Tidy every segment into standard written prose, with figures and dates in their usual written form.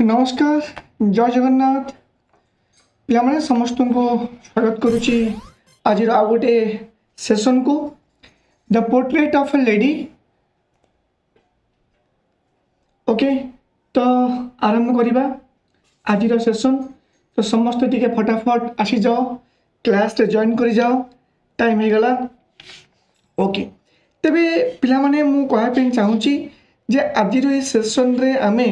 नमस्कार जय जगन्नाथ पे समस्त को स्वागत करुच्ची आज आ गोटे सेशन को the portrait of a lady. Okay तो आरंभ करवा आज सेशन। तो समस्त टी फटाफट आसी जाओ क्लास रे जॉइन कर जाओ टाइम हो गला। ओके तेबे पिला माने मु कहबे चाहूची जे आज सेशन रे आमे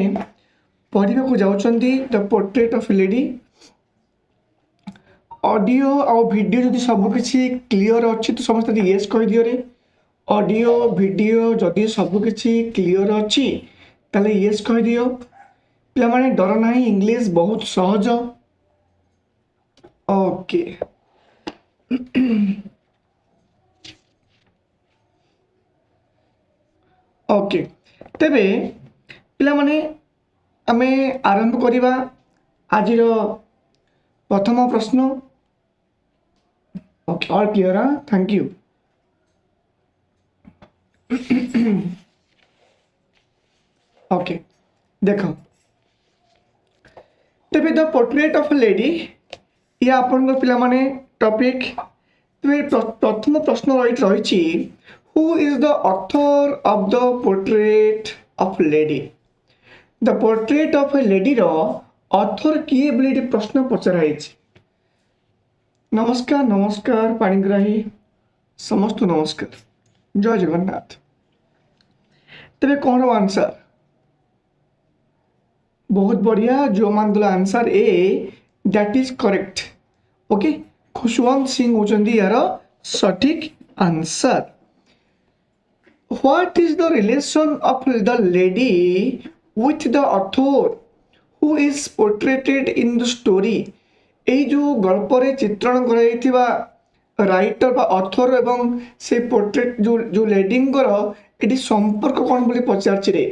पढ़ा को जाउछंती the portrait of lady. Audio और वीडियो जदि सब किसी क्लियर अच्छी तो समस्त येस कह दियो रे। ऑडियो वीडियो जदि सब किसी क्लियर अच्छी ताले येस कह दियो। पिला माने डर नहीं, इंग्लिश बहुत सहज। ओके ओके तेबे पिला माने आमे आरंभ करिबा आज प्रथम प्रश्न। Okay all clear? Thank you. Okay देखो तेबे द पोर्ट्रेट ऑफ लेडी ये आपन पिला माने टॉपिक। तेबे प्रथम प्रश्न रही who is the author of the portrait of lady. The portrait of a lady रो ऑथर किए बोली प्रश्न पचराई। नमस्कार नमस्कार पाणिग्राही समस्त नमस्कार जय जगन्नाथ। तेरे कौन आंसर? बहुत बढ़िया जो मान दला answer A that is correct. Okay Khushwant Singh होचंदी यार सटीक answer. What is the relation of the lady with the author who is portrayed in the story। এই जो गल्प रे चित्रण कराइथिबा राइटर बा ऑथर एवं से पोर्ट्रेट जो लेडिंग करो एटी संपर्क कोन बोली पचारछि रे।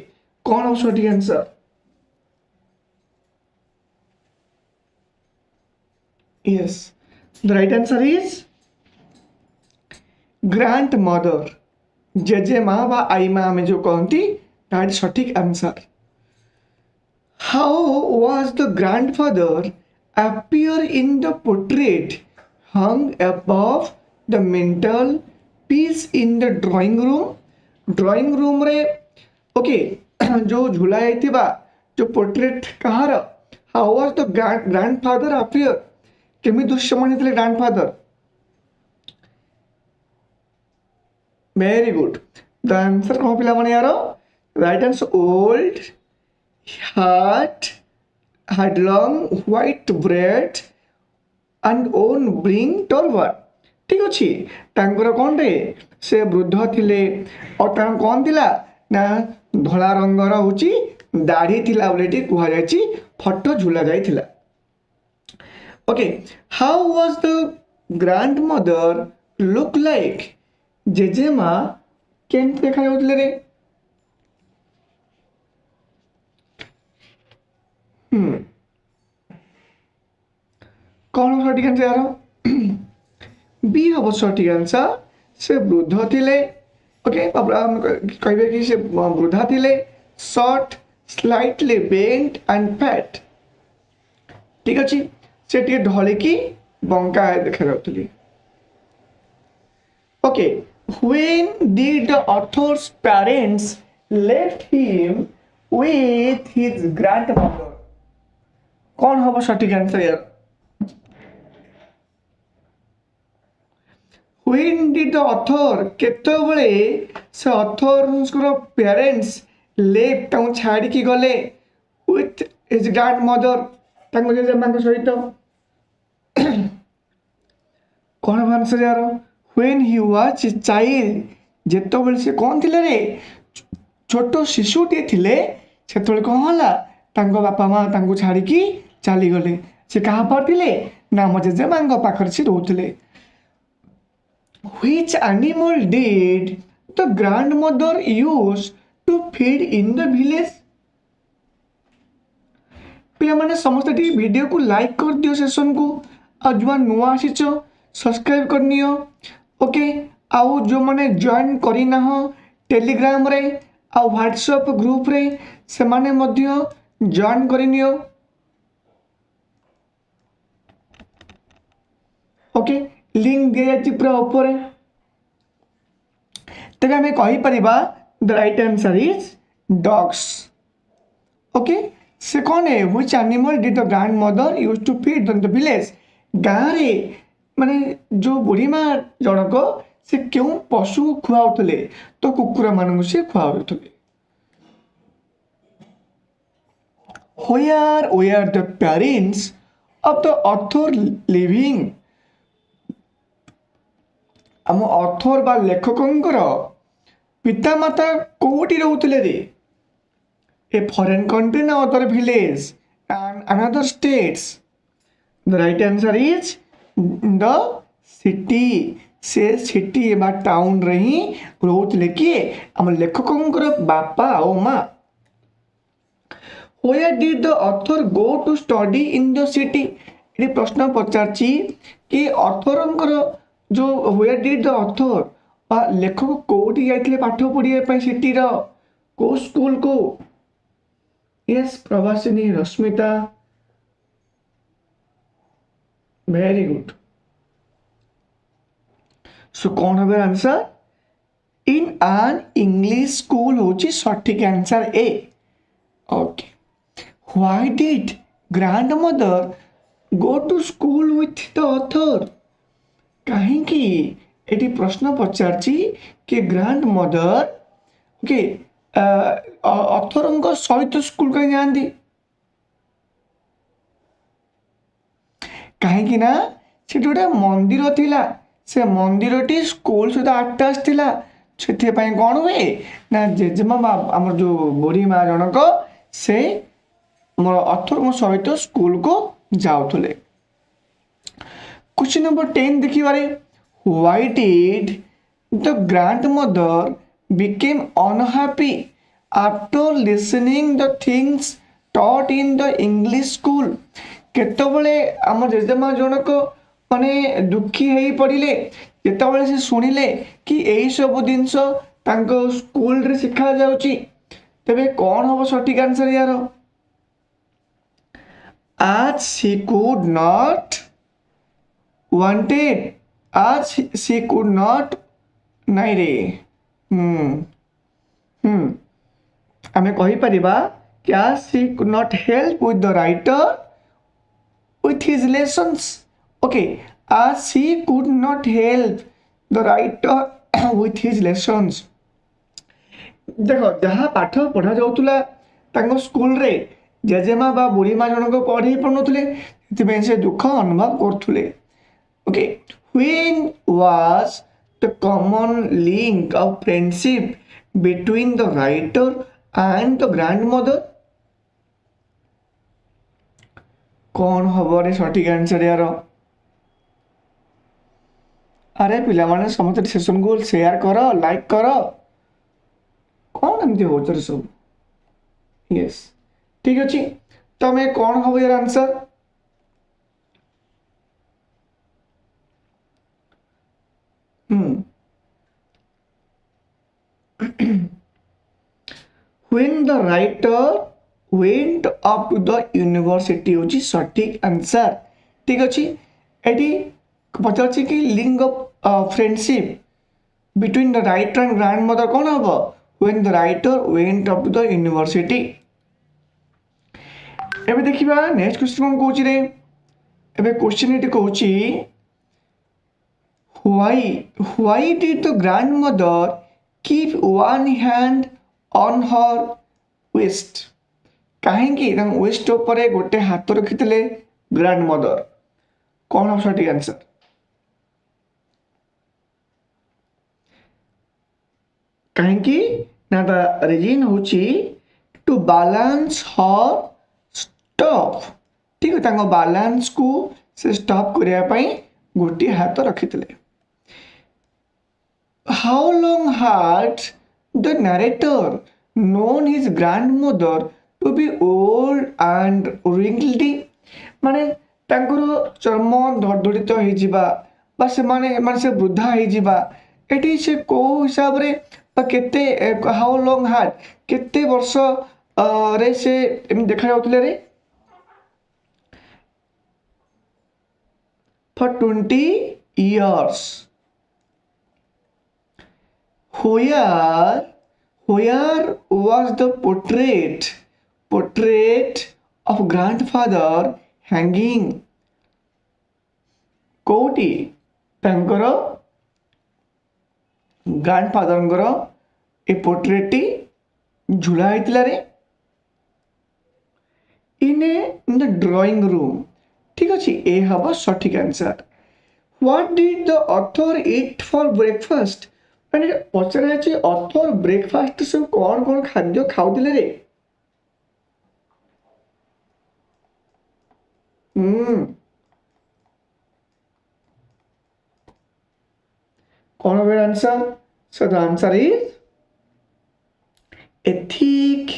कोन हो सठी answer? Yes the right answer is grandmother. जेजे माँ बा आई माँ हमें जो कहती दैट सटीक answer. How was the grandfather appear in the portrait hung above the mantel piece in the drawing room? Drawing room रे ओके जो झूला जाइथिबा जो पोर्ट्रेट कहार how was the grandfather appear केमी दृश्य मानिथिले grandfather? Very good the answer कौन पिला माने यार right answer old had long white beard and own bring turban। ठीक अच्छी तांकर कौन रे से वृद्ध थिले और तां कौन थिला ना धला रंगर होची दाढ़ी थिला बोलेटी कुहा जायची फोटो झुला जायथिला। Okay how was the grandmother look like? जेजेमा केन देखा जाउतले रे? कौन सठिक आंसर यार? बी हम सठिक आंसर। से वृद्ध थिले। ओके कहबे कि से वृद्धा थिले short slightly bent and fat. ठीक अछि से टी ढले की बंका देखा जाउतली। Okay when did the author's parents left him with his grandmother? कौन हम सठिक आंसर यार? When did the author केतबले से ऑथर पेरेंट्स लेफ्ट ताऊ छाड़ी की गले with his grandmother तांको जे मांको सहित कौन आंसर यार? when he was a child जेतबले से कौन थिले रे छोटो शिशुटे थिले सेतबले कौन होला तांको बापा माँ तांको छाड़ी की चली गले। से कहाँ पर थिले ना मजे जे मांको पाखर से रहउथिले। Which animal did the grandmother use to feed in the village? पिला माने समस्त टी वीडियो को लाइक कर दियो सेशन को और जो नुआ आसीच सब्सक्राइब करनियो। ओके आउ जो माने जॉइन करी ना हो टेलीग्राम रे आ व्हाट्सएप ग्रुप रे से माने मध्य जॉइन करनियो ओके लिंक दिया जाछि पूरा ऊपर तबे हमें कहि परिबा the right answer is dogs okay से कौन है which animal did the grandmother use to feed in the village गाँव रे माने जो बुढ़ी माँ जनक से क्यों पशु खुआउतले तो कुकुर मान से खुआउतले where the parents of the author living आम ऑथर बा लेखकंकर पितामाता कोठी रहउतले रे ए फॉरेन कंट्री ना other village and another states the right answer is the city से सिटी बा टाउन रे ही रहउतले किए आम लेखकंकर बापा ओ माँ where did the author go to study in the city ये प्रश्न पचारची कि ऑथरंकर जो where did the author बा लेखक कोठी जाइतले पाठ पढ़िए पई सिटी रो को स्कूल को yes Prabasini Rashmita very good so कौन हबे answer in an English school होची सठिक आंसर ए okay Why did grandmother go to school with the author? कहीं एटी प्रश्न पचारची कि ग्रैंड मदर ओके ऑथर सहित स्कूल कहीं जाती कहीं ना से गोटे मंदिर थिला से मंदिर टी स्कूल सहित अटैच थिला से कौन हुए ना जेजेमा आम जो बुढ़ी माँ जनक से मोर ऑथर सहित स्कूल को जाउथले क्वेश्चन नंबर 10 देखिबारे why did the grandmother became unhappy after listening the things taught in the English school केतबले आम जेजेमा जनक माने दुखी हेई पड़िले जेतबले से सुनिले कि एई सब जिंस तांको स्कूल रे सिखा जाउची तबे कौन हबो सठिक आंसर यार as she could not wanted as she could not नहीं रे आमे कहि परिबा कि as she could not help with the writer with his lessons okay as she could not help the writer with his lessons देखो जहाँ पाठ पढ़ा जाउतला तांको स्कूल रे जेजेमा बा बुढ़ी माँ जनक पढ़े पढ़ुले से दुख अनुभव करथुले okay when was the common link of friendship between the writer and the grandmother कौन हबो रे सठिक आंसर यार अरे पिला माने समस्त सेशन को शेयर करो लाइक करो कौन एमती हो रे सब यस ठीक अच्छे तो मैं कौन हम यार answer when the writer went up to the university होची सठिक आंसर ठीक अच्छे एटी पचारछि कि link of friendship between the writer and grandmother कौन हम when the writer went up to the university एबे देखिबा नेक्स्ट क्वेश्चन कोन कहूची रे एबे क्वेश्चन एटी कहूची why did the grandmother keep one hand on her waist कहीं वेस्ट ऊपर गोटे हाथ रखिते ग्रैंडमदर कौन हम सठिक आंसर कहीं ना द रीजन होची टू बैलेंस हर स्टॉप ठीक है तांको बैलेंस को से स्टॉप करिया पई गोटी हाथ रखिते how long had the narrator known his grandmother to be old and wrinkled माने तांकर चर्म धड़धड़ित हो जिबा बा से माने से वृद्धा हो जिबा एटी से को हिसाब रे केते हाउ लॉन्ग हैड केते वर्ष रे से एम देखा जाउतले रे for 20 years where was the portrait of grandfather hanging कोटी तांकर ग्रांडफादर ए पोर्ट्रेट टी झुला होइतिला रे इन द ड्राइंग रूम ठीक अच्छे ए हम सठिक answer what did the author eat for breakfast मैंने पचरा ऑथर ब्रेकफास्ट सब कौन कौन खाद्य खाउतिले रे कौन हो answer so the answer is a thick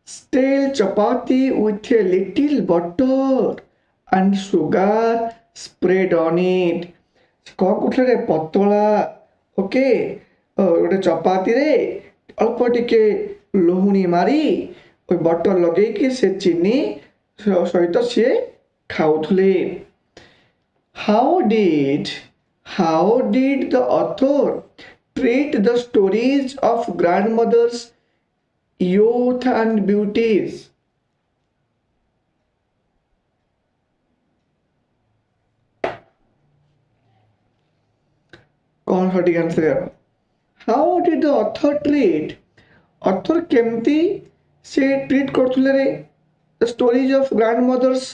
stale chapati with a little butter and sugar spread on it कौन कुछ रे पतला ओके गोटे चपाती रे अल्प टिके लोहुणी मारी बटर लगे कि से चीनी सहित सी खाऊले how did the author treat the stories of grandmother's youth and beauties कौन सठिक answer how did the author केमती से ट्रीट करथुले रे the stories of grandmother's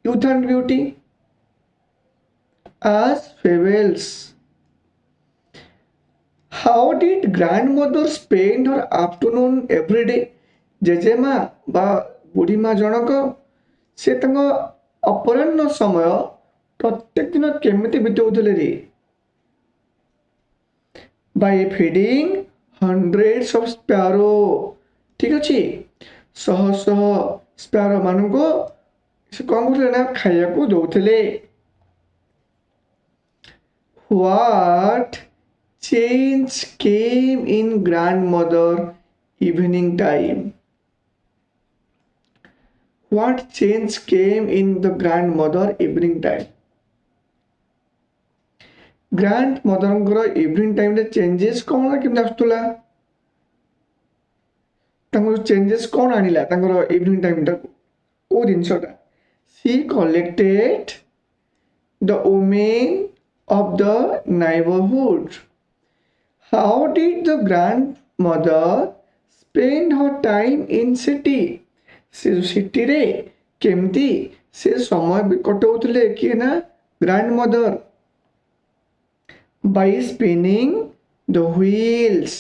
youth and beauty as fables how did grandmother spend her afternoon every day जेजेमा बा बुढ़ी माँ जनक से अपराह्न समय प्रत्येक दिन केमिति बिताउथिले रे by feeding hundreds of sparrow ठीक अच्छे शह शह स्पैरो मान को से कौन करथिले ना खाया को दउथिले what change came in grandmother evening time what change came in the grandmother evening time grandmother evening time रे चेंजेस कौन केमती आसुला चेंजेस कौन आनिला इवनिंग टाइम को जिनसटा सी collected the women of the neighborhood how did the grandmother spend her time in city से सिटी रे केमती से समय कटौले कि ना grandmother by spinning the wheels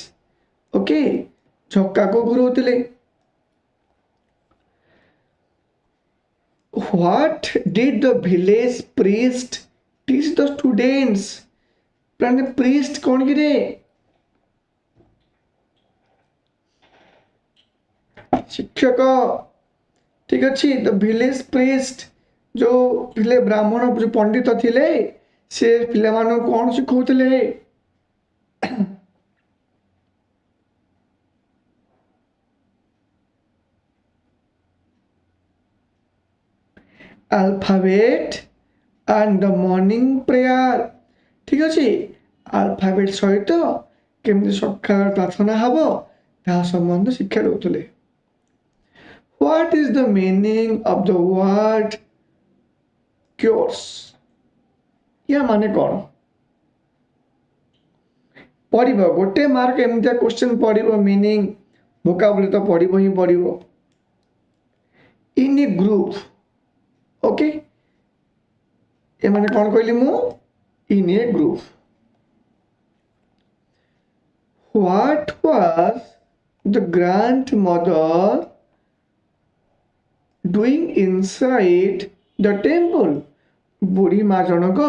okay झक्का को घुरौले what did the village priest teach the students प्राण priest कौन की रे शिक्षक ठीक अच्छे द विलेज priest जो पिले ब्राह्मण जो पंडित थिले से पिले मानो कौन सिखौतले alphabet and the morning prayer ठीक अच्छे अल्फाबेट सहित केमती सकाळ प्रार्थना हब ता संबंध शिक्षा दउतले what is the meaning of the word cures या माने कौन पढ़िबो गोटे मार्क एमतिया क्वेश्चन पढ़िबो मीनिंग वोकाबुलरी तो पढ़िबो ही पढ़िबो इन ए ग्रुप ओके ये माने कौन कहली मु in a group what was the grandmother doing inside the temple बुढ़ी माँ जनक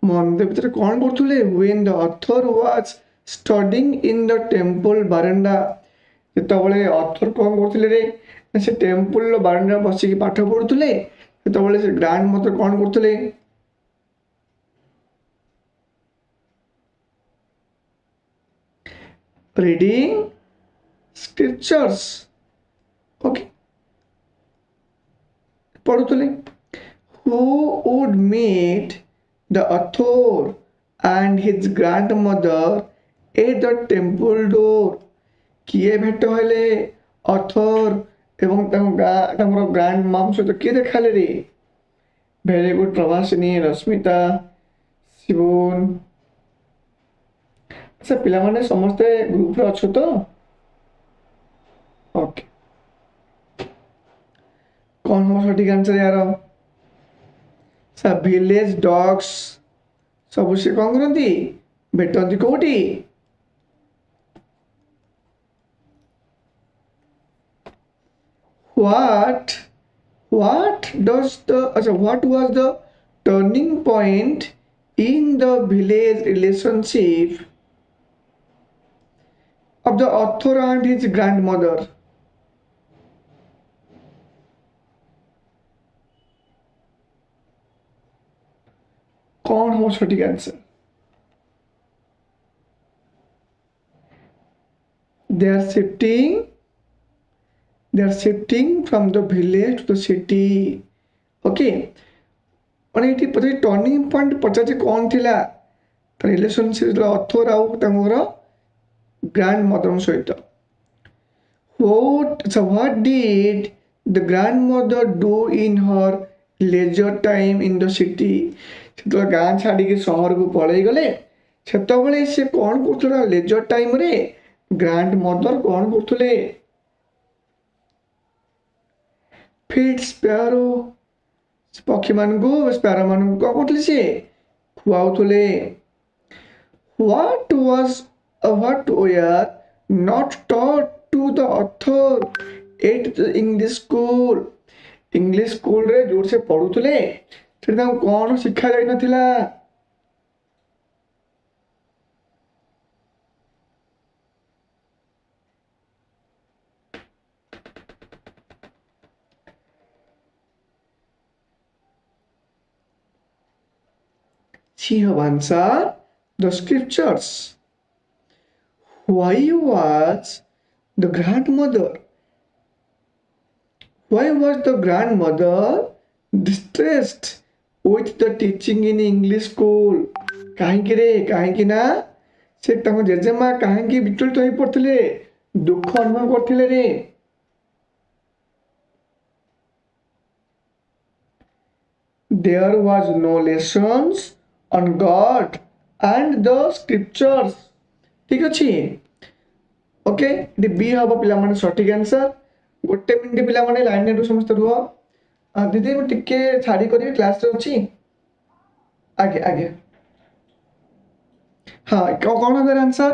मंदिर भीतर कौन करथुले when the author was studying in the temple बारंडा जेतबले ऑथर कौन करथुले रे से टेम्पल बारंडा बसिकी पाठ पढुथुले जेतबले से ग्रैंडमदर कौन करथुले reading scriptures. Okay, पढ़ुले. Who would meet the author and his grandmother at the temple door? किए भेट हेले ऑथर एवं तांकर ग्रांड मम सहित किए देखाले रे? Very good Prabhasini, Rashmita, Shivan. अच्छा पिला माने समस्ते ग्रुप रे अछो तो? ओके, कौन हो सटीक आंसर यार? सब विलेज डॉग्स सब से कौन करती भेटती कौटी? What does the what was the turning point in the village relationship of the author and his grandmother? कौन हो सटीक answer? They are shifting from the village to the city. Okay, और ये पता टर्निंग पॉइंट पचाचे कौन थिला? Relationship author आउ तंगोर grand mother सहित. What did the grandmother do in her leisure time in the city? तो गाँ छाड़ी के शहर को पड़े गले सेतबेले से कौन करथुला? लेजर टाइम रे ग्रैंड मदर कौन करथुले? फीड स्पैरो पक्षी मान को स्पैरो मान को करथुले से खुआउथुले. What were not taught to the author at the English school? English school रे जोर से पढ़ुथुले सेटा कौन शिक्षा जाई नथिला? She have answered the scriptures. Why was the grandmother distressed with the teaching in English school? कहीं रे कहीं ना से तंग जेजेमा कहीं विचलित हो पड़ते दुख अनुभव करते रे. There was no lessons on God and the scriptures. ठीक अच्छी. ओके, बी हम पिला माने सटीक आंसर. गोटे मिनिट पिला माने लाइन रे समस्त रुह. दीदी मैं टिके छाड़ी करी क्लास रे अछि. आगे आगे. हाँ कौन है मेरा answer?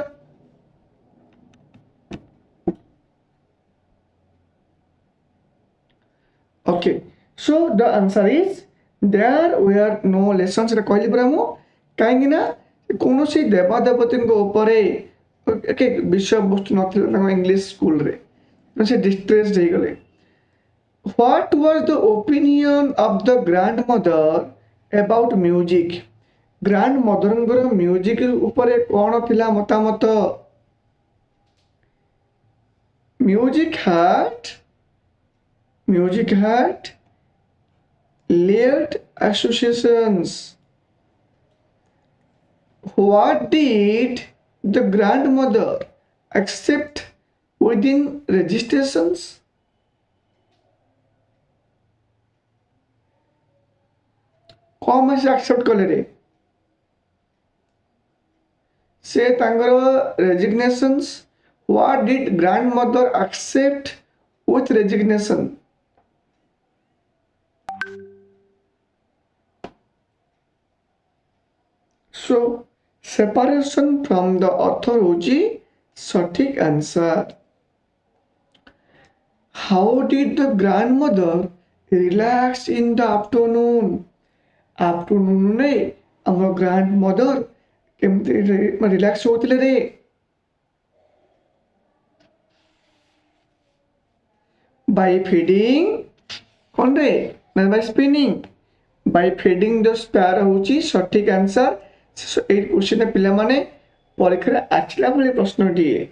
Okay, so the answer is there were no lessons. रे कहली परा मु काहेकि ना कौन सी देवा देवती ऊपर के विषय वस्तु ना इंग्लिश स्कूल रे से डिस्ट्रेस हो गले. What was the opinion of the grandmother about music? grandmother music ऊपर कौन थिला मतामत? Music had layered associations. What did the grandmother accept within registrations? कौन से एक्सेप्ट कले रे? से तांगर resignations. What did grandmother accept with resignation? So separation from the author hoji satik answer. How did the grandmother relax in the afternoon? Afternoon ने हमर grandmother केमती relax होतिले रे? Bye feeding कौन रे ना by spinning. By feeding the sparrow होची सटीक answer. 8 question पिला माने परीक्षा आछला भले प्रश्न दिए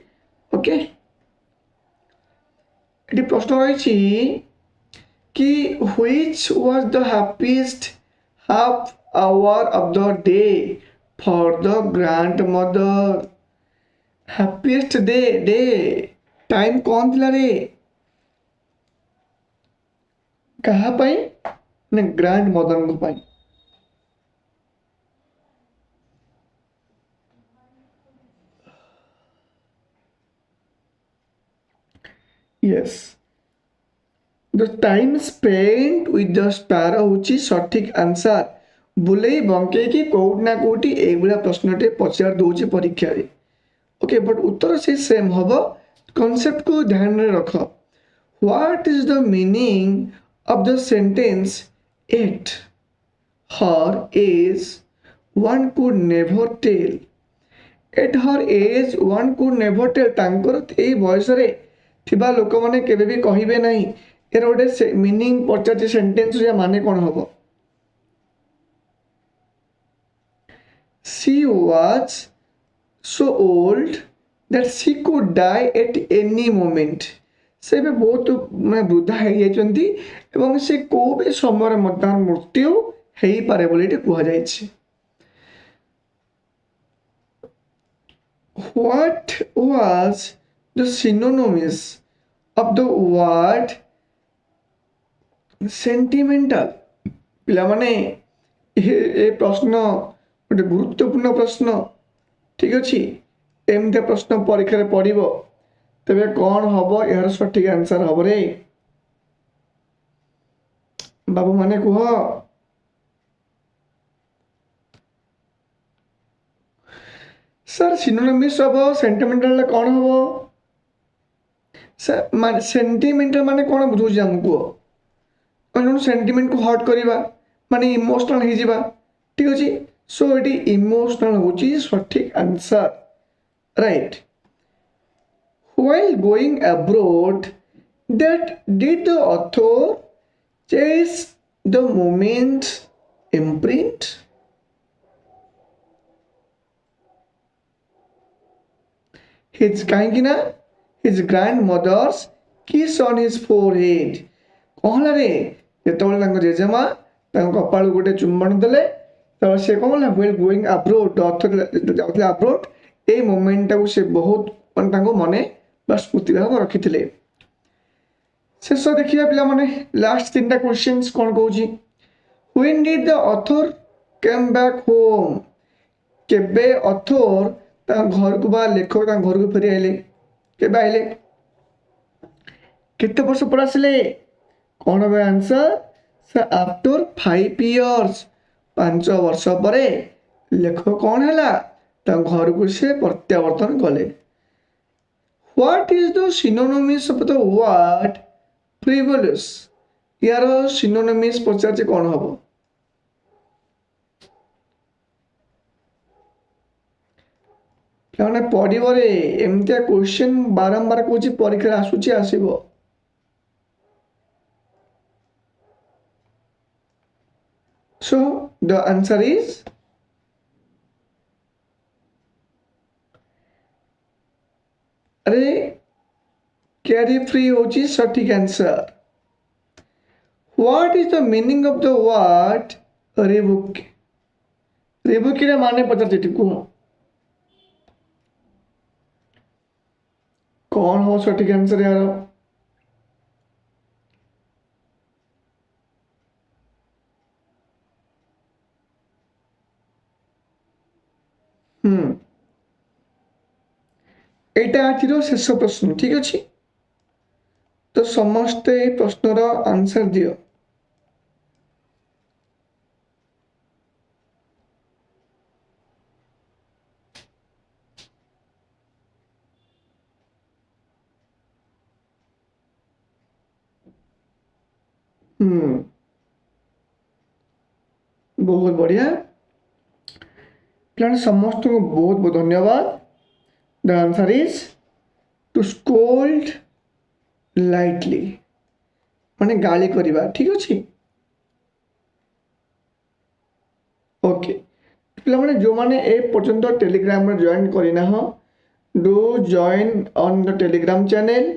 ओके ये प्रश्न रही कि which was the happiest half hour of the day for the grandmother happiest day time कौन थिला रे कहा पाई ने ग्रैंड मदर को पाई yes the time spent with the sparrow होची सठिक आंसर बुले बंके कि कोउट ना कोउटी ए बला प्रश्नटे पचार दोची परीक्षा रे ओके बट उत्तर से सेम हबो कॉन्सेप्ट को ध्यान में रखो what is the meaning of the sentence at her age one could never tell at her age one could never tell तांकर ए बयस रे थिबा लोक माने केबे भी कहिबे नाही एर गोटे मीनिंग पचार सेंटेंस या माने कोन हबो she was so old that she could die at any moment से भी बहुत मैं वृद्धा है जाइछंती एवं से को भी समय मतदान मृत्यु हेई पारे बोली कह जाइछि what was the synonyms of the word sentimental पिला माने ए प्रश्न गोटे गुरुत्वपूर्ण प्रश्न ठीक अच्छे एमती प्रश्न परीक्षा पड़ो तेरे कौन हम यार सठिक आंसर हम रे बाबू माने कह सर सिनोनिम्स ऑफ सेंटिमेंटल कौन हम सर सेंटिमेंटल माने कौन बुझे आमको सेंटिमेंट को हर्ट करवा माने इमोशनल हो ठीक अच्छे सो इट इमोशनल होची सठिक answer right while going abroad that did the author chase the moment imprint his kahinkina his grandmother's kiss on his forehead कहला रे जेतबेले तांको जेजेमा तांको कपाळ गोटे चुम्बन देले तो से कौन व्हिल गोइंग अब्रोड ऑथर जाउथले अब्रोड ए मोमेंट को से बहुत मन बा स्मृति भाव रखी शेष देखिए पिला माने लास्ट तीन क्वेश्चंस कौन कहूँ when did the author come back home केबे ऑथर घर को बा लेखक घर को फेरी आइले केबे आइले केते वर्ष पर आसिले कौन है आंसर आफ्टर 5 years 5 वर्ष पर लेखक कौन है घर को से प्रत्यावर्तन कले what is the synonyms of the word frivolous यार सिनोनिम्स पचार कौन हम पढ़े एमती क्वेश्चन बारंबार कौच परीक्षा आसूची आसब so the answer is अरे कैरी फ्री होची सठिक answer what is the meaning of the word rebuke rebuke रे माने पचार को कौन हो सठिक आंसर यार एटा आज शेष प्रश्न ठीक अच्छे तो समस्ते प्रश्नर आंसर दियो बहुत बढ़िया प्लान समस्त को बहुत बहुत धन्यवाद the answer is to scold lightly माने गाली करवा ठीक अच्छे ओके पे जो मैंने ए पर्यंत टेलीग्राम में जॉइन करना do join on the Telegram channel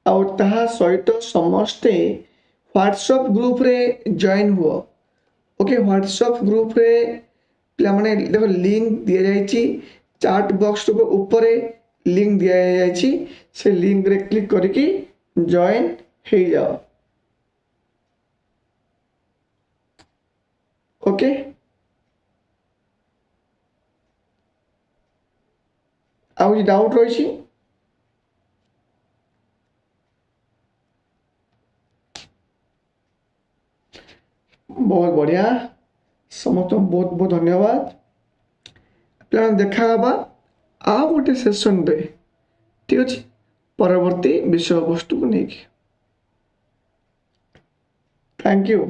आउ ताहा सहित समस्ते व्हाट्सएप ग्रुप रे जॉइन हुआ ओके व्हाट्सएप ग्रुप रे पिला माने देखो लिंक दिया जाइछि चैट बॉक्स को ऊपर लिंक दिया जाइछि से लिंक रे क्लिक करके जॉइन हो जाओ ओके आउ डाउट रही बहुत बढ़िया समस्त बहुत बहुत धन्यवाद पे देखा आ गोटे सेशन रे ठीक अच्छे परवर्ती विषय वस्तु को लेकिन थैंक यू।